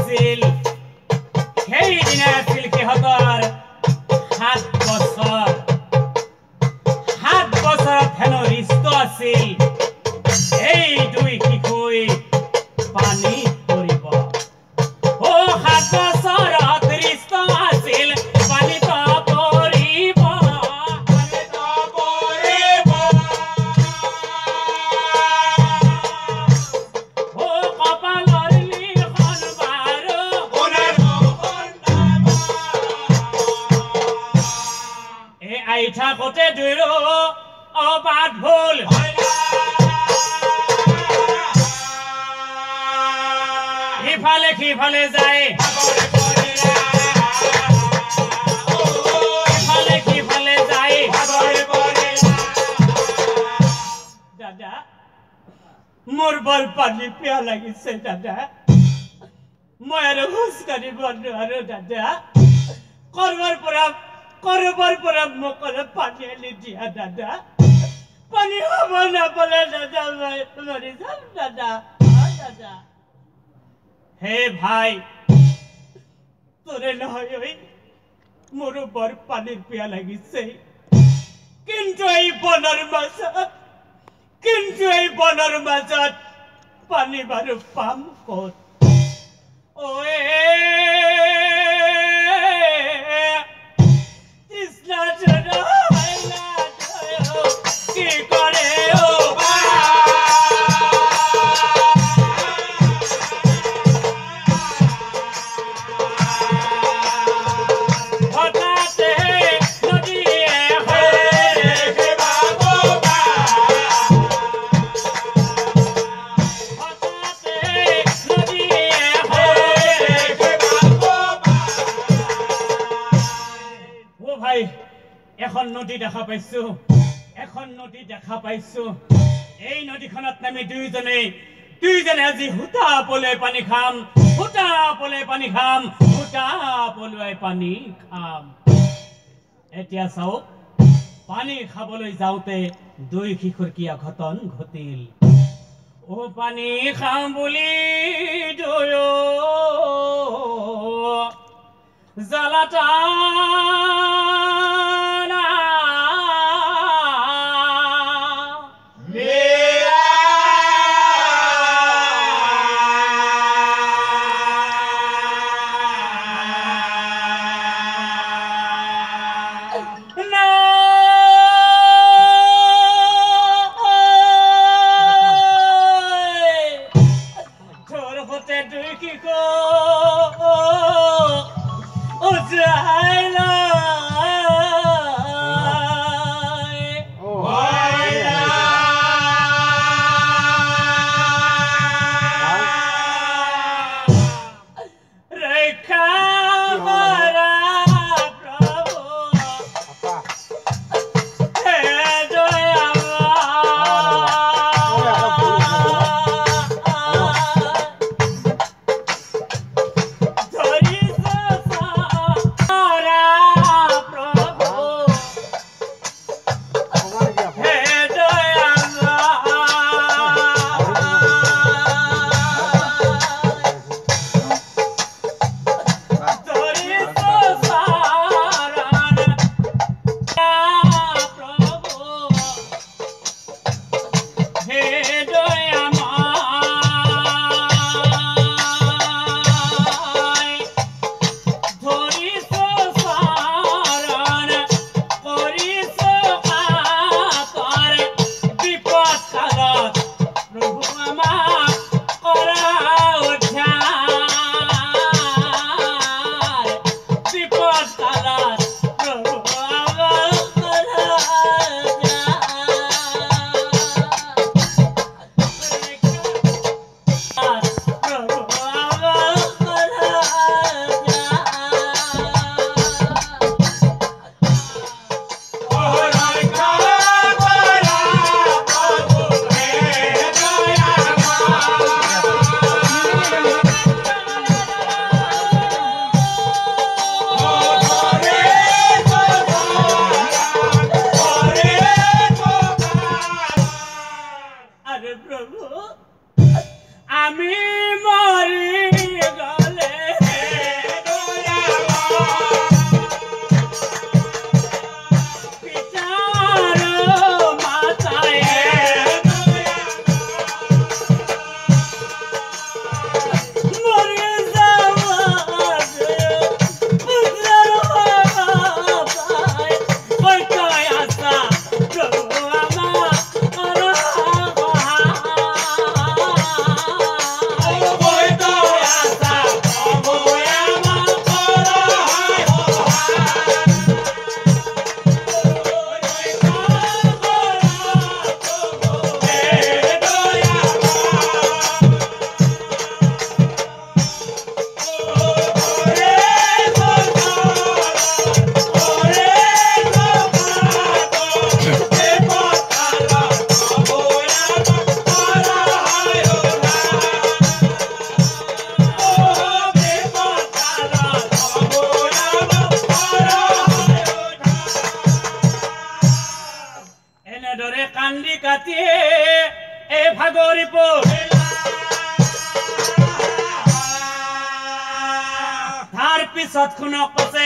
আছিল সেইদিনা আছিল সিহঁতৰ 7 বছৰ 7 বছৰত হেনো ৰিষ্ট আছিল এই দুই শিশুই পানী পৰিব ও 7 বছৰত ৰিষ্ট আছিল পানী তো পৰিব ও কপালৰ লিখন বাৰো এই আই থাকোতে দুয়ো অবাধ ভুল ইফালে সিফালে যায় ইফালে সিফালে যায় দাদা মোৰ বৰ পানী পিয়া লাগিছে দাদা মই আৰু খোজ কাঢ়িব নোৱাৰো দাদা কৰবাৰ পৰা মোক অলপ পানী আনি দিয়া দাদা পানী হ'ব নাপালে দাদা মই মৰি যাম দাদা দাদা হে ভাই তোৰে নহয় ওই মোৰো বৰ পানীৰ পিয়া লাগিছে কিন্তু এই বনৰ মাজত পানী বাৰু পাম ক'ত ওয়ে কৃষ্ণ চৰা কি কৰে ও এখন নদী দেখা পাইছো এই নদীখনত নামি দুইজনে আজি হুটা পলুৱাই পানী খাম এতিয়া চাওক পানী খাবলৈ যাওঁতে দুই শিশুৰ কি অঘটন ঘটিল ও পানী খাম বুলি দুয়ো জ্বালাটা পিছত শুনক কৈছে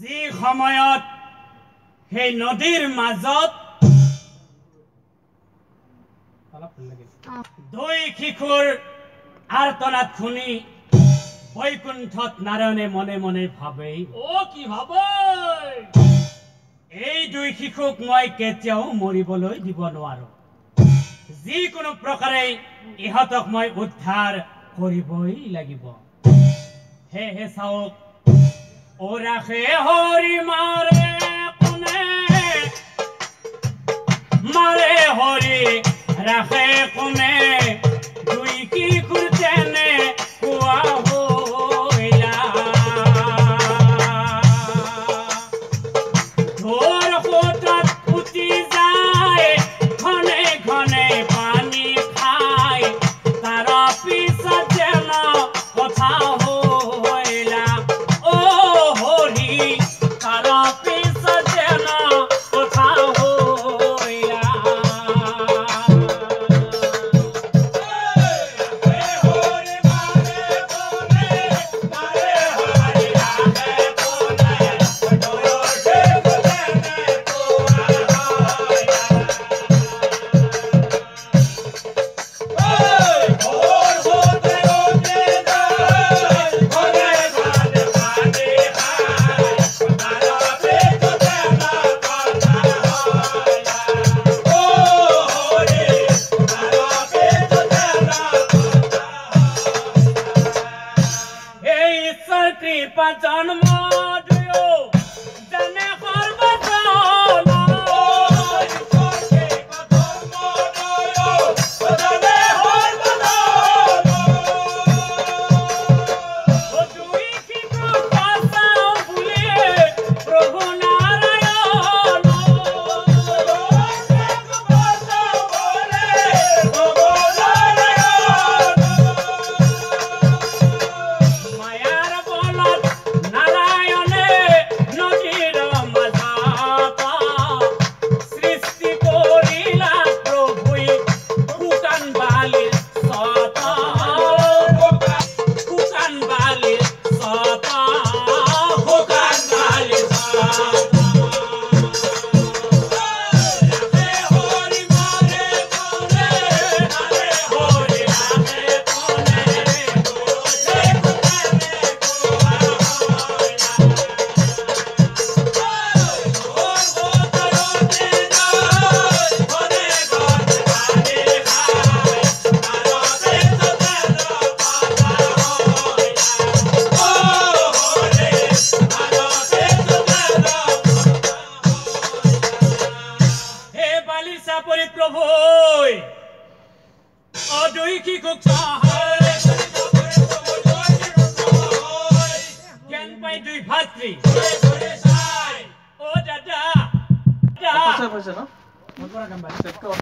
যি সময়ত সেই নদীৰ মাজত দুই শিশুৰ আৰ্তনাদ শুনি বৈকুণ্ঠত নাৰায়ণে মনে মনে ভাবে কি ভাবে এই দুই শিশুক মই কেতিয়াও মৰিবলৈ দিব নোৱাৰো যিকোনো প্ৰকাৰে ইহঁতক মই উদ্ধাৰ কৰিবই লাগিব হে চাওক ও ৰাখে হৰি মাৰে কোনে মাৰে হৰি ৰাখে কোনে দুই শিশুৰ তেনে কোৱা হইলা ধৰ সোঁতত উটি যায় ঘনে ঘনে পানী খায় তাৰ পিছত যেন কথা হইলা অ হৰি তাৰ পিছত যেন কথা হইলা কৃপা জন্ম দিও জানে সর্বজন দুই শিশু বাঁচাও বুলি প্রভু নারায়ণ মায়ার বলত নারায়ণে নদীর মাঝাতা সৃষ্টি করিলা প্রভুই কুকান বালির সতা কুকান বালির সতা কুকান বালির সতা হরি মারে কোনে হরে হরি রাধে কোনে প্রভু দুই শিশুক জ্ঞান পাই দুই ভাতৃ ও দাদা